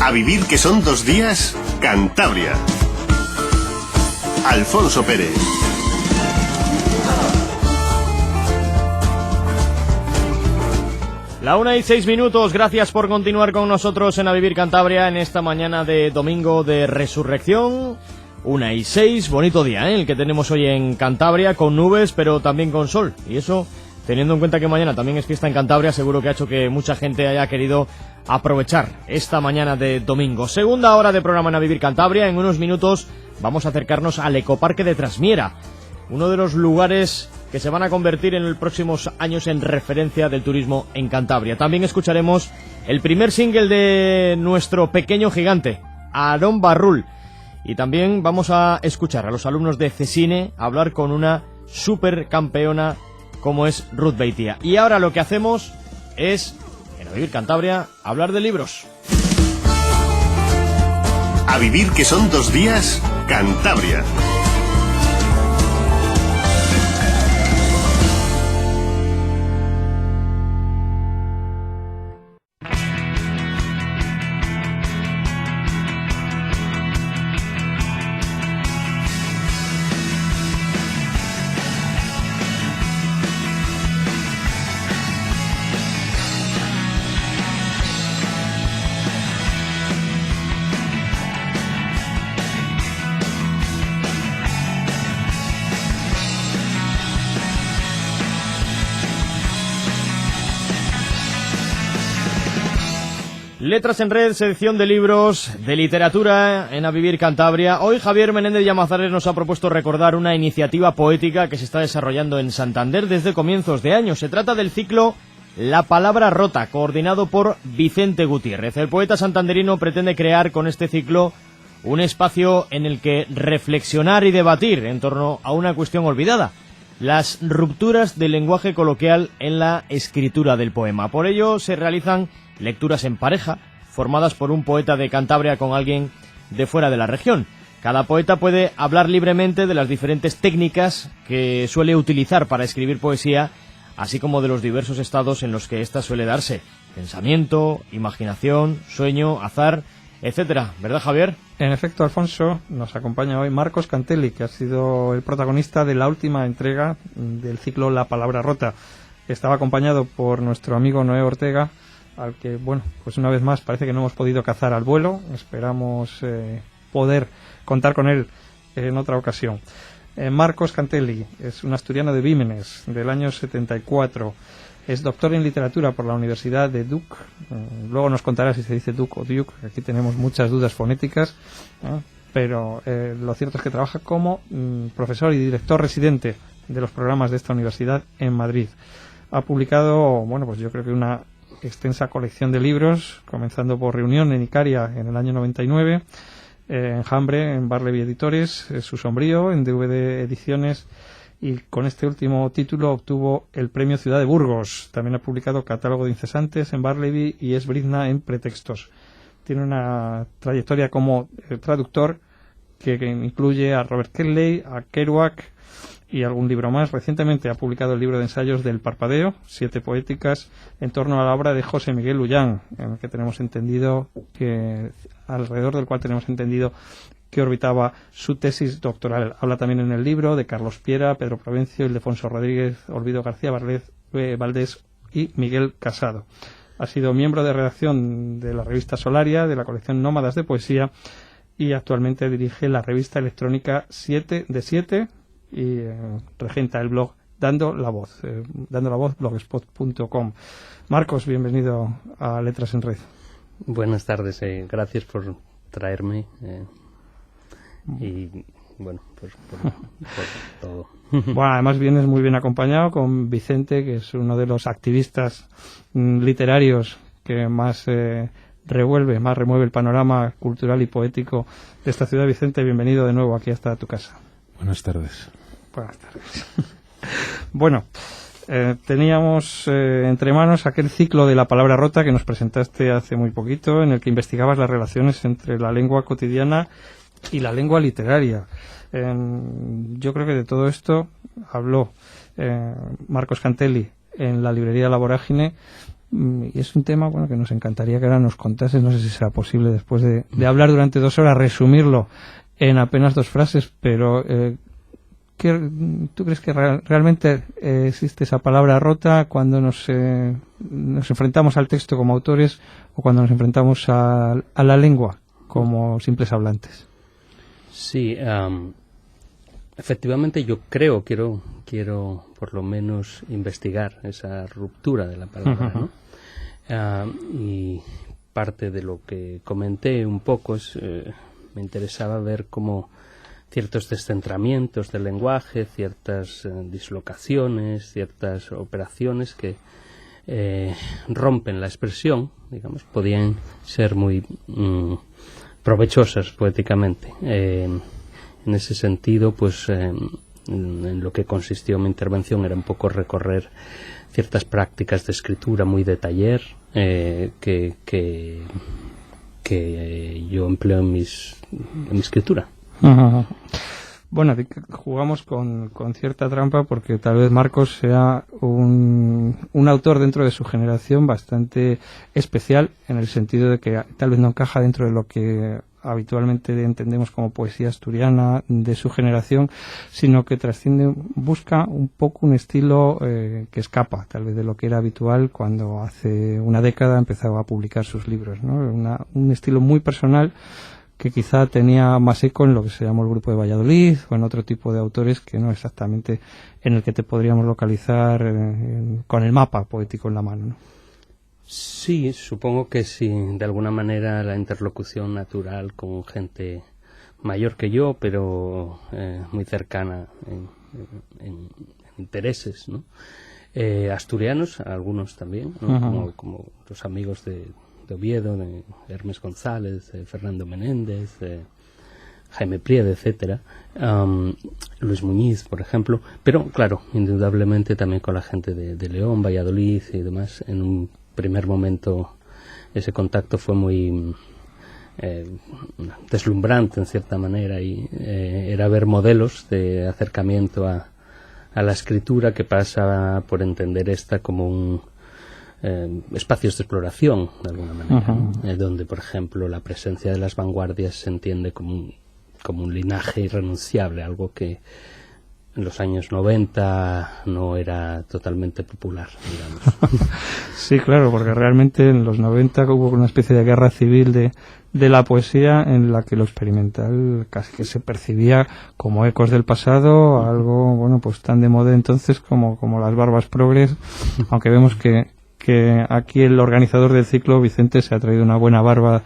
A vivir que son 2 días, Cantabria. Alfonso Pérez. La 1:06, gracias por continuar con nosotros en A Vivir Cantabria en esta mañana de domingo de resurrección. 1:06, bonito día, el que tenemos hoy en Cantabria, con nubes pero también con sol, y eso, teniendo en cuenta que mañana también es fiesta en Cantabria, seguro que ha hecho que mucha gente haya querido aprovechar esta mañana de domingo. Segunda hora de programa en A Vivir Cantabria. En unos minutos vamos a acercarnos al Ecoparque de Trasmiera, uno de los lugares que se van a convertir en los próximos años en referencia del turismo en Cantabria. También escucharemos el primer single de nuestro pequeño gigante, Aarón Barrul. Y también vamos a escuchar a los alumnos de Cesine hablar con una supercampeona como es Ruth Beitia. Y ahora lo que hacemos es, en A Vivir Cantabria, hablar de libros. A vivir que son 2 días, Cantabria. Letras en Red, sección de libros, de literatura en A Vivir Cantabria. Hoy Javier Menéndez Llamazares nos ha propuesto recordar una iniciativa poética que se está desarrollando en Santander desde comienzos de año. Se trata del ciclo La Palabra Rota, coordinado por Vicente Gutiérrez. El poeta santanderino pretende crear con este ciclo un espacio en el que reflexionar y debatir en torno a una cuestión olvidada: las rupturas del lenguaje coloquial en la escritura del poema. Por ello se realizan lecturas en pareja, formadas por un poeta de Cantabria con alguien de fuera de la región. Cada poeta puede hablar libremente de las diferentes técnicas que suele utilizar para escribir poesía, así como de los diversos estados en los que ésta suele darse: pensamiento, imaginación, sueño, azar, etcétera. ¿Verdad, Javier? En efecto, Alfonso, nos acompaña hoy Marcos Cantelli, que ha sido el protagonista de la última entrega del ciclo La Palabra Rota. Estaba acompañado por nuestro amigo Noé Ortega, al que, bueno, pues una vez más parece que no hemos podido cazar al vuelo. Esperamos poder contar con él en otra ocasión. Marcos Cantelli es un asturiano de Vímenes, del año 74. Es doctor en literatura por la Universidad de Duke. Luego nos contará si se dice Duke o Duke. Aquí tenemos muchas dudas fonéticas, pero lo cierto es que trabaja como profesor y director residente de los programas de esta universidad en Madrid. Ha publicado, bueno, pues yo creo que una extensa colección de libros, comenzando por Reunión en Icaria en el año 99, Enjambre en Barleby Editores, Su Sombrío en DVD Ediciones, y con este último título obtuvo el premio Ciudad de Burgos. También ha publicado Catálogo de Incesantes en Barleby y Es Brizna en Pretextos. Tiene una trayectoria como traductor que incluye a Robert Kelly, a Kerouac y algún libro más. Recientemente ha publicado el libro de ensayos del Parpadeo, 7 poéticas en torno a la obra de José Miguel Ullán, en el que tenemos entendido que, alrededor del cual tenemos entendido que orbitaba su tesis doctoral. Habla también en el libro de Carlos Piera, Pedro Provencio, Ildefonso Rodríguez, Olvido García Valdés y Miguel Casado. Ha sido miembro de redacción de la revista Solaria, de la colección Nómadas de Poesía, y actualmente dirige la revista electrónica 7 de 7 y regenta el blog Dando la Voz, blogspot.com. Marcos, bienvenido a Letras en Red. Buenas tardes, gracias por traerme y bueno, pues por todo. Bueno, además vienes muy bien acompañado con Vicente, que es uno de los activistas literarios que más remueve el panorama cultural y poético de esta ciudad. Vicente, bienvenido de nuevo aquí hasta tu casa. Buenas tardes. Buenas tardes. Bueno, teníamos entre manos aquel ciclo de La Palabra Rota que nos presentaste hace muy poquito, en el que investigabas las relaciones entre la lengua cotidiana y la lengua literaria. Yo creo que de todo esto habló Marcos Cantelli en la librería La Vorágine, y es un tema bueno que nos encantaría que ahora nos contases, no sé si será posible después de hablar durante 2 horas, resumirlo en apenas 2 frases, pero ¿tú crees que realmente existe esa palabra rota cuando nos enfrentamos al texto como autores o cuando nos enfrentamos a la lengua como simples hablantes? Sí, efectivamente yo quiero por lo menos investigar esa ruptura de la palabra, ¿no? Y parte de lo que comenté un poco es, me interesaba ver cómo ciertos descentramientos del lenguaje, ciertas dislocaciones, ciertas operaciones que rompen la expresión, digamos, podían ser muy provechosas poéticamente. En ese sentido, pues en lo que consistió mi intervención era un poco recorrer ciertas prácticas de escritura muy de taller que yo empleo en mi escritura. Bueno, jugamos con cierta trampa porque tal vez Marcos sea un autor dentro de su generación bastante especial, en el sentido de que tal vez no encaja dentro de lo que habitualmente entendemos como poesía asturiana de su generación, sino que trasciende, busca un poco un estilo que escapa tal vez de lo que era habitual cuando hace una década empezaba a publicar sus libros, ¿no? Un estilo muy personal que quizá tenía más eco en lo que se llamó el Grupo de Valladolid o en otro tipo de autores que no exactamente en el que te podríamos localizar con el mapa poético en la mano, ¿no? Sí, supongo que sí, de alguna manera la interlocución natural con gente mayor que yo, pero muy cercana en intereses, ¿no? Asturianos, algunos también, ¿no? como los amigos de Oviedo, de Hermes González, de Fernando Menéndez, de Jaime Priede, etcétera, Luis Muñiz, por ejemplo, pero claro, indudablemente también con la gente de León, Valladolid y demás. En un primer momento ese contacto fue muy deslumbrante en cierta manera y era ver modelos de acercamiento a la escritura que pasa por entender esta como espacios de exploración de alguna manera, ¿no? Donde por ejemplo la presencia de las vanguardias se entiende como un linaje irrenunciable, algo que en los años 90 no era totalmente popular, digamos. Sí, claro, porque realmente en los 90 hubo una especie de guerra civil de la poesía en la que lo experimental casi que se percibía como ecos del pasado, algo bueno pues tan de moda entonces como las barbas progres, aunque vemos que aquí el organizador del ciclo, Vicente, se ha traído una buena barba,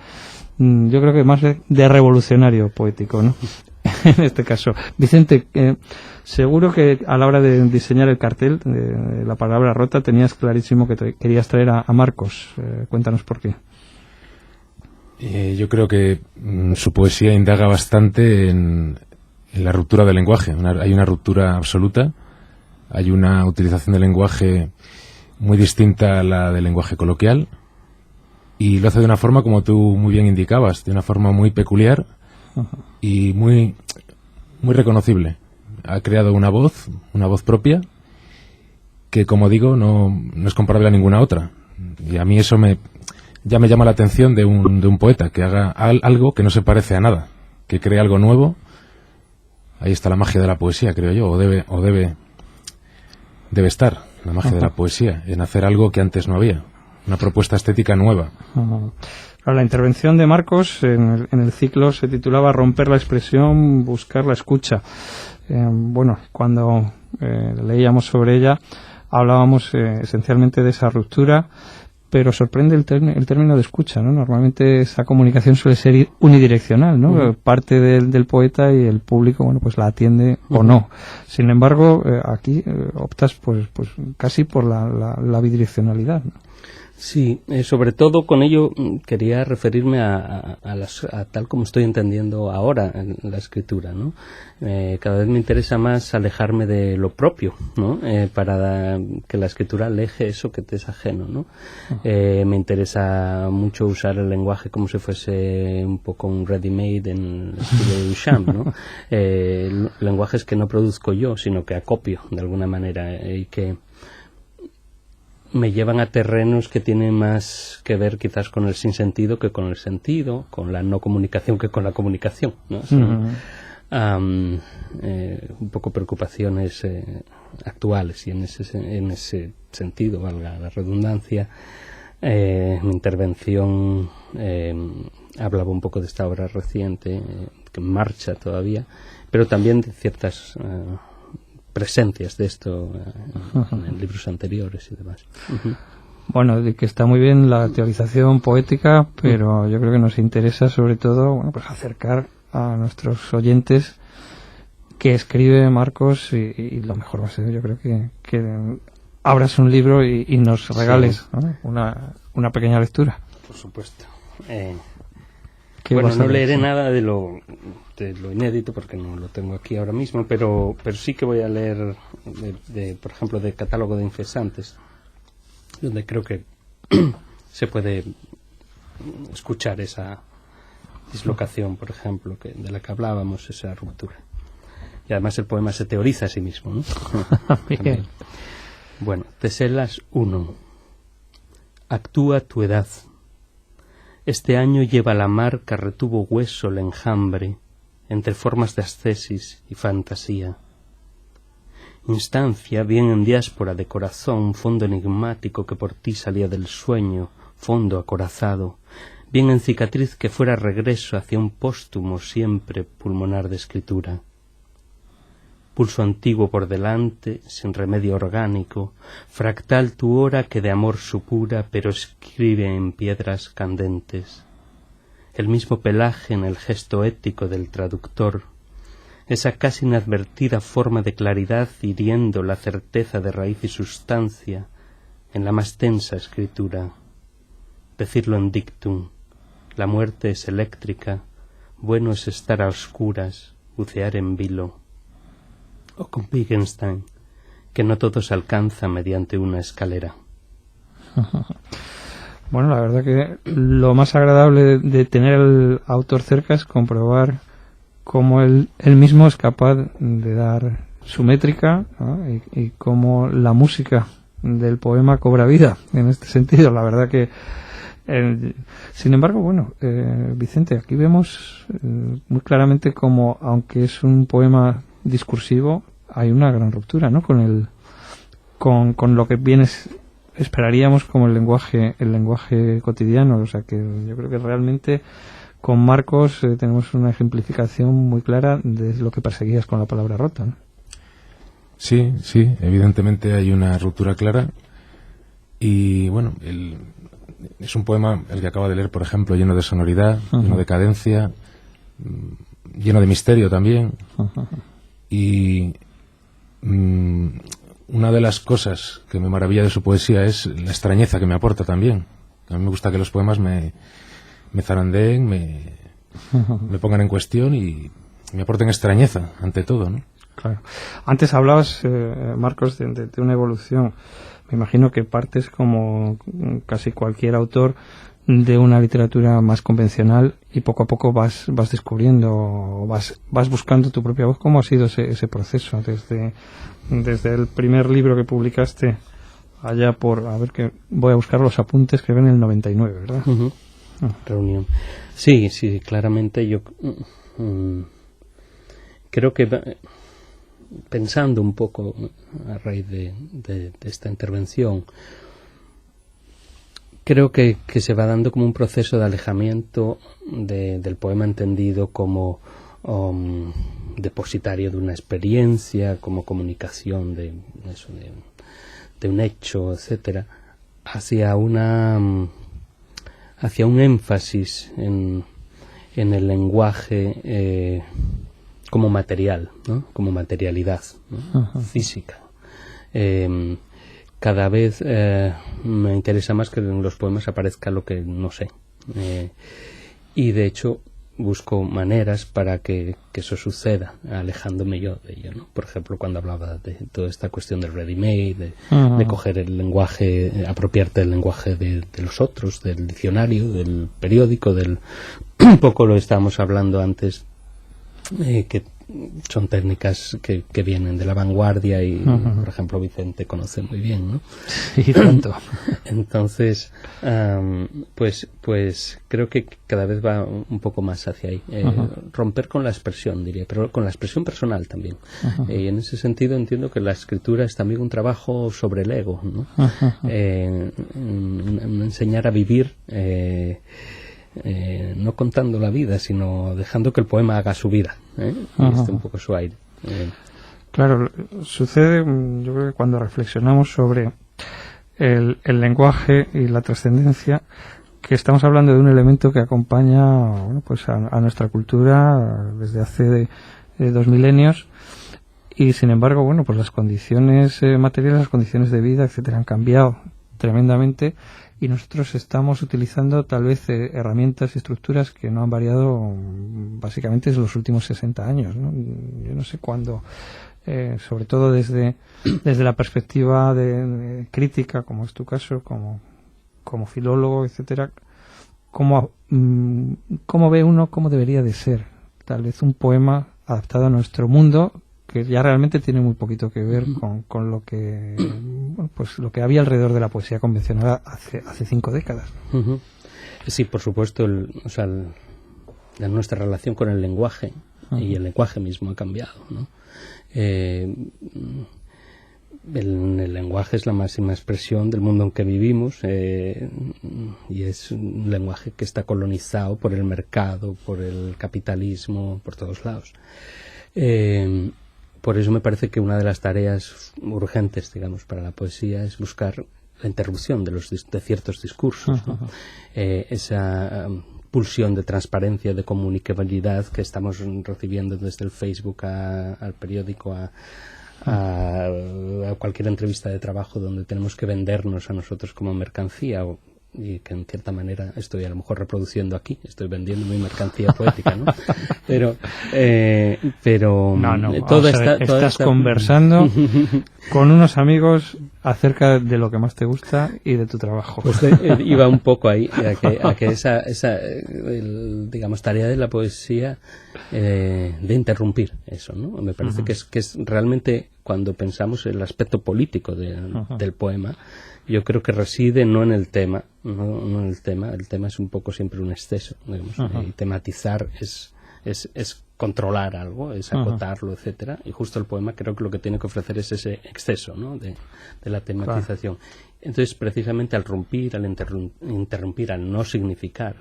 yo creo que más de revolucionario poético, ¿no? En este caso. Vicente, seguro que a la hora de diseñar el cartel de la palabra rota tenías clarísimo que querías traer a Marcos. Cuéntanos por qué. Yo creo que su poesía indaga bastante en la ruptura del lenguaje. Hay una ruptura absoluta, hay una utilización del lenguaje muy distinta a la del lenguaje coloquial, y lo hace de una forma, como tú muy bien indicabas, de una forma muy peculiar y muy reconocible. Ha creado una voz propia que, como digo, no es comparable a ninguna otra, y a mí eso ya me llama la atención de un poeta que haga algo que no se parece a nada, que cree algo nuevo. Ahí está la magia de la poesía, creo yo, o debe estar la magia de la poesía, en hacer algo que antes no había, una propuesta estética nueva. La intervención de Marcos en el ciclo se titulaba Romper la expresión, buscar la escucha. Bueno, cuando leíamos sobre ella hablábamos esencialmente de esa ruptura, pero sorprende el término de escucha, ¿no? Normalmente esa comunicación suele ser unidireccional, ¿no? Parte del poeta y el público, bueno, pues la atiende o no. Sin embargo, aquí optas pues casi por la bidireccionalidad, ¿no? Sí, sobre todo con ello quería referirme a tal como estoy entendiendo ahora la escritura, ¿no? Cada vez me interesa más alejarme de lo propio, ¿no? Para que la escritura aleje eso que te es ajeno, ¿no? Me interesa mucho usar el lenguaje como si fuese un poco un ready-made en el estilo de Duchamp, ¿no? Lenguajes que no produzco yo, sino que acopio de alguna manera y que me llevan a terrenos que tienen más que ver quizás con el sinsentido que con el sentido, con la no comunicación que con la comunicación, ¿no? Son, un poco preocupaciones actuales, y en ese sentido, valga la redundancia, mi intervención hablaba un poco de esta obra reciente que en marcha todavía, pero también de ciertas presencias de esto en libros anteriores y demás. Bueno, de que está muy bien la teorización poética, pero yo creo que nos interesa sobre todo, bueno, pues acercar a nuestros oyentes que escribe Marcos, y lo mejor va a ser, yo creo que abras un libro y nos regales, ¿no? una pequeña lectura. Por supuesto. Bueno, no leeré nada de lo inédito porque no lo tengo aquí ahora mismo, pero sí que voy a leer, por ejemplo, del catálogo de Infesantes, donde creo que se puede escuchar esa dislocación, por ejemplo, de la que hablábamos, esa ruptura. Y además el poema se teoriza a sí mismo, ¿no? También. Bueno, Teselas 1. Actúa tu edad. Este año lleva la marca, retuvo hueso el enjambre, entre formas de ascesis y fantasía. Instancia, bien en diáspora de corazón, fondo enigmático que por ti salía del sueño, fondo acorazado, bien en cicatriz que fuera regreso hacia un póstumo siempre pulmonar de escritura. Pulso antiguo por delante, sin remedio orgánico, fractal tu hora que de amor supura, pero escribe en piedras candentes. El mismo pelaje en el gesto ético del traductor, esa casi inadvertida forma de claridad hiriendo la certeza de raíz y sustancia en la más tensa escritura. Decirlo en dictum, la muerte es eléctrica, bueno es estar a oscuras, bucear en vilo. O con Wittgenstein, que no todo se alcanza mediante una escalera. Bueno, la verdad que lo más agradable de tener al autor cerca es comprobar cómo él mismo es capaz de dar su métrica, ¿no? y cómo la música del poema cobra vida en este sentido. La verdad que sin embargo, bueno, Vicente, aquí vemos muy claramente cómo, aunque es un poema discursivo, hay una gran ruptura, ¿no? Con lo que esperaríamos como el lenguaje cotidiano. O sea que yo creo que realmente con Marcos tenemos una ejemplificación muy clara de lo que perseguías con la palabra rota, ¿no? Sí, evidentemente hay una ruptura clara, y bueno, es un poema, el que acaba de leer, por ejemplo, lleno de sonoridad, lleno de cadencia, lleno de misterio también. Y una de las cosas que me maravilla de su poesía es la extrañeza que me aporta también. A mí me gusta que los poemas me zarandeen, me pongan en cuestión y me aporten extrañeza ante todo, ¿no? Claro. Antes hablabas, Marcos, de una evolución. Me imagino que partes, como casi cualquier autor, de una literatura más convencional, y poco a poco vas descubriendo, vas buscando tu propia voz. ¿Cómo ha sido ese proceso desde el primer libro que publicaste allá por, a ver, que voy a buscar los apuntes, que ven en el 99, ¿verdad? Reunión. Sí, claramente yo creo que, pensando un poco a raíz de esta intervención, creo que se va dando como un proceso de alejamiento del poema entendido como depositario de una experiencia, como comunicación de un hecho, etcétera, hacia un énfasis en el lenguaje como material, ¿no? Como materialidad, ¿no? Física. Cada vez me interesa más que en los poemas aparezca lo que no sé. Y de hecho busco maneras para que eso suceda, alejándome yo de ello, ¿no? Por ejemplo, cuando hablaba de toda esta cuestión del ready-made, de coger el lenguaje, apropiarte del lenguaje de los otros, del diccionario, del periódico, un poco lo estábamos hablando antes, que son técnicas que vienen de la vanguardia y, por ejemplo, Vicente conoce muy bien, ¿no? Sí, tanto. Entonces, pues creo que cada vez va un poco más hacia ahí. Romper con la expresión, diría, pero con la expresión personal también. Y en ese sentido entiendo que la escritura es también un trabajo sobre el ego, ¿no? Enseñar a vivir, no contando la vida, sino dejando que el poema haga su vida, y un poco su aire. Claro, sucede, yo creo que cuando reflexionamos sobre el lenguaje y la trascendencia, que estamos hablando de un elemento que acompaña, bueno, pues a nuestra cultura desde hace 2 milenios, y sin embargo, bueno, pues las condiciones materiales, las condiciones de vida, etcétera, han cambiado tremendamente, y nosotros estamos utilizando tal vez herramientas y estructuras que no han variado básicamente desde los últimos 60 años, ¿no? Yo no sé cuándo, sobre todo desde la perspectiva de crítica, como es tu caso, como filólogo, etcétera, cómo ve uno cómo debería de ser tal vez un poema adaptado a nuestro mundo, que ya realmente tiene muy poquito que ver con lo que, bueno, pues lo que había alrededor de la poesía convencional hace 5 décadas. Sí, por supuesto, nuestra relación con el lenguaje y el lenguaje mismo ha cambiado, ¿no? El lenguaje es la máxima expresión del mundo en que vivimos, y es un lenguaje que está colonizado por el mercado, por el capitalismo, por todos lados. Por eso me parece que una de las tareas urgentes, digamos, para la poesía es buscar la interrupción de ciertos discursos, ¿no? Esa pulsión de transparencia, de comunicabilidad que estamos recibiendo desde el Facebook al periódico, a cualquier entrevista de trabajo donde tenemos que vendernos a nosotros como mercancía, y que en cierta manera estoy a lo mejor reproduciendo aquí, estoy vendiendo mi mercancía poética, ¿no? Pero estás conversando con unos amigos acerca de lo que más te gusta y de tu trabajo. Pues iba un poco ahí a que esa digamos, tarea de la poesía, de interrumpir eso, ¿no? Me parece que es realmente, cuando pensamos el aspecto político del poema, yo creo que reside no en el tema, el tema es un poco siempre un exceso, digamos, y tematizar es controlar algo, es acotarlo, etcétera, y justo el poema creo que lo que tiene que ofrecer es ese exceso, ¿no? de la tematización. Claro. Entonces, precisamente al romper, al interrumpir, al no significar,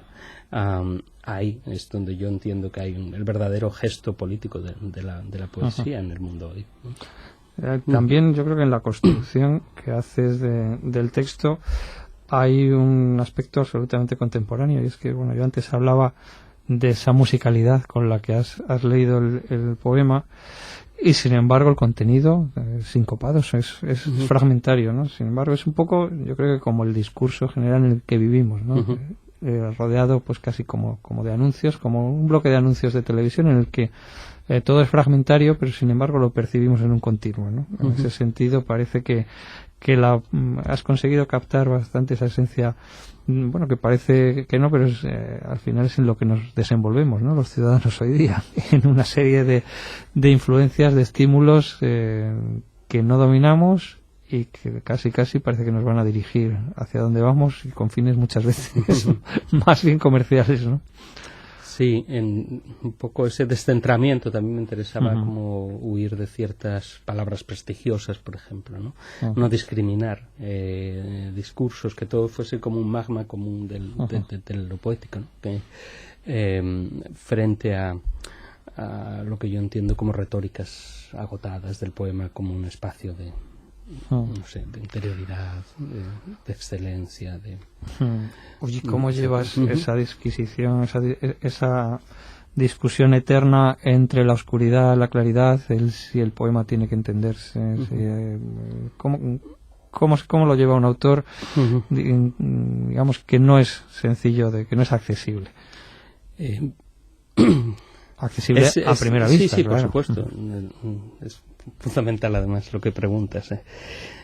ahí es donde yo entiendo que hay el verdadero gesto político de la poesía en el mundo hoy, ¿no? También yo creo que en la construcción que haces del texto hay un aspecto absolutamente contemporáneo, y es que, bueno, yo antes hablaba de esa musicalidad con la que has leído el poema, y sin embargo el contenido sincopado, es fragmentario, ¿no? Sin embargo es un poco, yo creo que como el discurso general en el que vivimos, ¿no? Rodeado pues casi como de anuncios, como un bloque de anuncios de televisión en el que todo es fragmentario, pero sin embargo lo percibimos en un continuo, ¿no? En ese sentido parece que has conseguido captar bastante esa esencia, bueno, que parece que no, pero al final es en lo que nos desenvolvemos, ¿no? Los ciudadanos hoy día, en una serie de influencias, de estímulos que no dominamos y que casi parece que nos van a dirigir hacia donde vamos, y con fines muchas veces más bien comerciales, ¿no? Sí, en un poco ese descentramiento también me interesaba, como huir de ciertas palabras prestigiosas, por ejemplo, ¿no? No discriminar discursos, que todo fuese como un magma común de lo poético, ¿no? Que, frente a lo que yo entiendo como retóricas agotadas del poema, como un espacio de no sé, de interioridad, de excelencia, Oye, ¿cómo llevas esa disquisición, esa discusión eterna entre la oscuridad, la claridad, si el poema tiene que entenderse? ¿Cómo lo lleva un autor, digamos, que no es sencillo, que no es accesible? Accesible a primera vista. Sí, claro. por supuesto. Es fundamental, además, lo que preguntas.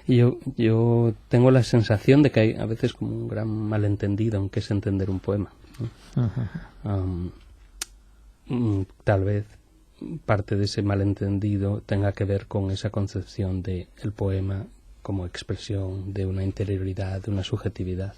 Yo tengo la sensación de que hay a veces como un gran malentendido en qué es entender un poema, ¿no? Tal vez parte de ese malentendido tenga que ver con esa concepción de el poema como expresión de una interioridad, de una subjetividad,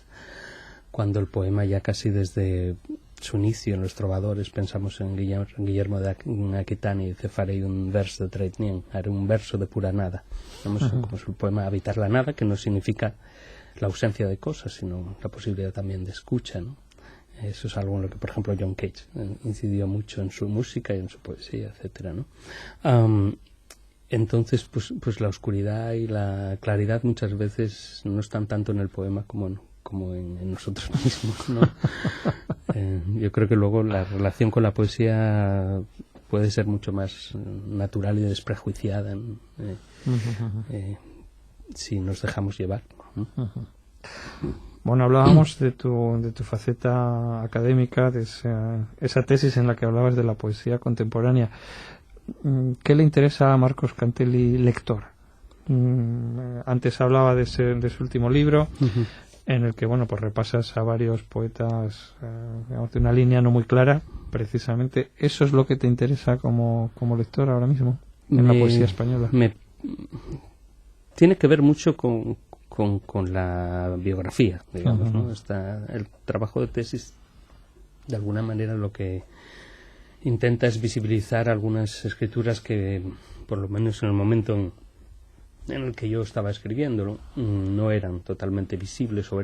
cuando el poema ya casi desde su inicio en los trovadores, pensamos en Guillermo de Aquitani, dice: faré un verso de Treitnien, haré un verso de pura nada. Vemos como es el poema habitar la nada, que no significa la ausencia de cosas, sino la posibilidad también de escucha, ¿no? Eso es algo en lo que, por ejemplo, John Cage incidió mucho en su música y en su poesía, etcétera, ¿no? Entonces, pues la oscuridad y la claridad muchas veces no están tanto en el poema como en nosotros mismos, ¿no? Yo creo que luego la relación con la poesía puede ser mucho más natural y desprejuiciada si nos dejamos llevar, ¿no? Bueno, hablábamos de tu faceta académica, de esa tesis en la que hablabas de la poesía contemporánea. ¿Qué le interesa a Marcos Cantelli lector? Antes hablaba de su último libro, en el que, bueno, pues repasas a varios poetas, digamos, de una línea no muy clara, precisamente. ¿Eso es lo que te interesa como lector ahora mismo en la poesía española? Tiene que ver mucho con la biografía, digamos, ¿no? El trabajo de tesis, de alguna manera, lo que intenta es visibilizar algunas escrituras que, por lo menos en el momento en el que yo estaba escribiendo, no eran totalmente visibles o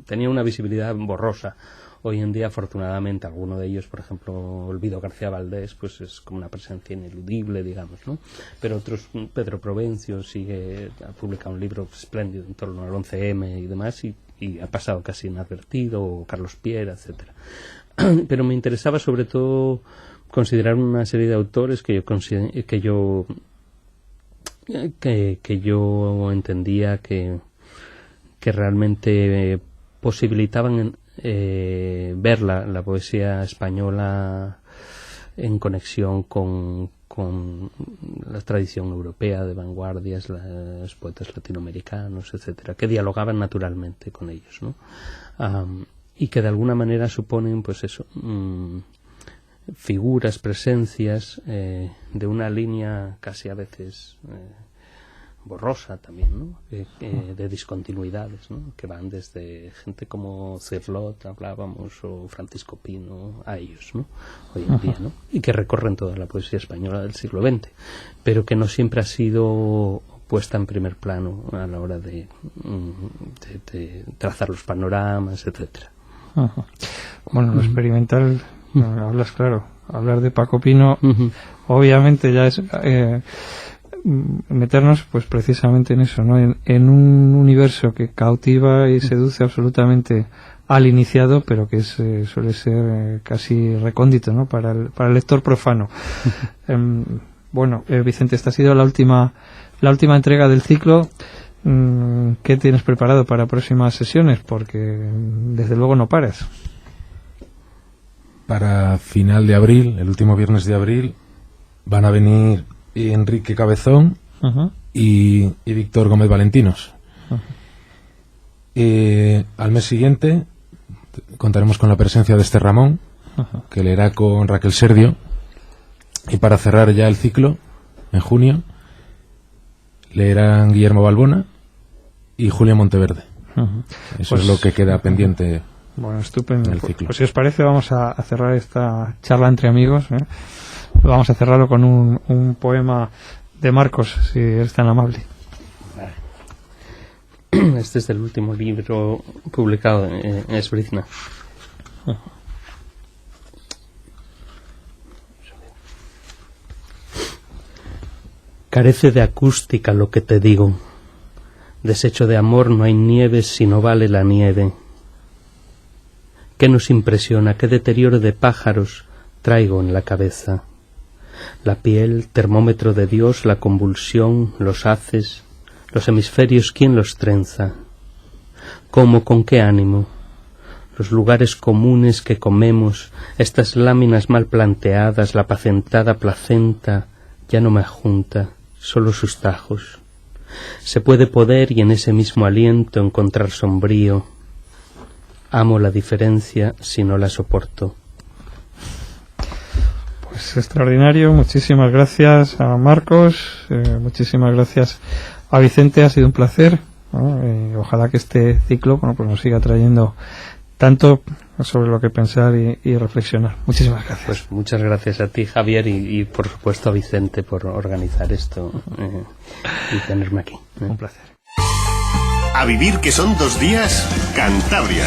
tenían una visibilidad borrosa. Hoy en día, afortunadamente, alguno de ellos, por ejemplo, Olvido García Valdés, pues es como una presencia ineludible, digamos, ¿no? Pero otros, Pedro Provencio ha publicado un libro espléndido en torno al 11M y demás, y ha pasado casi inadvertido, o Carlos Piera, etcétera. Pero me interesaba sobre todo considerar una serie de autores que yo entendía que realmente posibilitaban ver la poesía española en conexión con la tradición europea de vanguardias, los poetas latinoamericanos, etcétera, que dialogaban naturalmente con ellos, ¿no? Y que de alguna manera suponen, pues eso, figuras, presencias de una línea casi a veces borrosa también, ¿no? De discontinuidades, ¿no? Que van desde gente como Cirlot, hablábamos, o Francisco Pino, a ellos, ¿no? Hoy en día, ¿no? Y que recorren toda la poesía española del siglo XX, pero que no siempre ha sido puesta en primer plano a la hora de trazar los panoramas, etcétera. Bueno, lo experimental, hablas claro, hablar de Paco Pino, obviamente ya es meternos pues precisamente en eso, ¿no? En un universo que cautiva y seduce absolutamente al iniciado, pero que suele ser casi recóndito, ¿no? Para el lector profano. Bueno, Vicente, esta ha sido la última entrega del ciclo. ¿Qué tienes preparado para próximas sesiones? Porque desde luego no paras. Para final de abril, el último viernes de abril, van a venir Enrique Cabezón y Víctor Gómez Valentinos. Al mes siguiente contaremos con la presencia de Esther Ramón, que leerá con Raquel Serdio, y para cerrar ya el ciclo, en junio, leerán Guillermo Balbona y Julia Monteverde. Eso es lo que queda pendiente. Bueno, estupendo. En el ciclo. Pues si os parece, vamos a cerrar esta charla entre amigos, ¿eh? Vamos a cerrarlo con un poema de Marcos, si eres tan amable. Este es del último libro publicado en Esbrizna. Carece de acústica lo que te digo. Deshecho de amor no hay nieve si no vale la nieve. ¿Qué nos impresiona? ¿Qué deterioro de pájaros traigo en la cabeza? La piel, termómetro de Dios, la convulsión, los haces, los hemisferios, ¿quién los trenza? ¿Cómo, con qué ánimo? Los lugares comunes que comemos, estas láminas mal planteadas, la apacentada placenta, ya no me junta, solo sus tajos. Se puede poder y en ese mismo aliento encontrar sombrío. Amo la diferencia si no la soporto. Pues extraordinario, muchísimas gracias a Marcos, muchísimas gracias a Vicente, ha sido un placer, ¿no? Ojalá que este ciclo, bueno, pues nos siga trayendo tanto sobre lo que pensar y reflexionar. Muchísimas gracias. Pues muchas gracias a ti, Javier, y por supuesto a Vicente por organizar esto y tenerme aquí. Un placer. A vivir que son 2 días, Cantabria.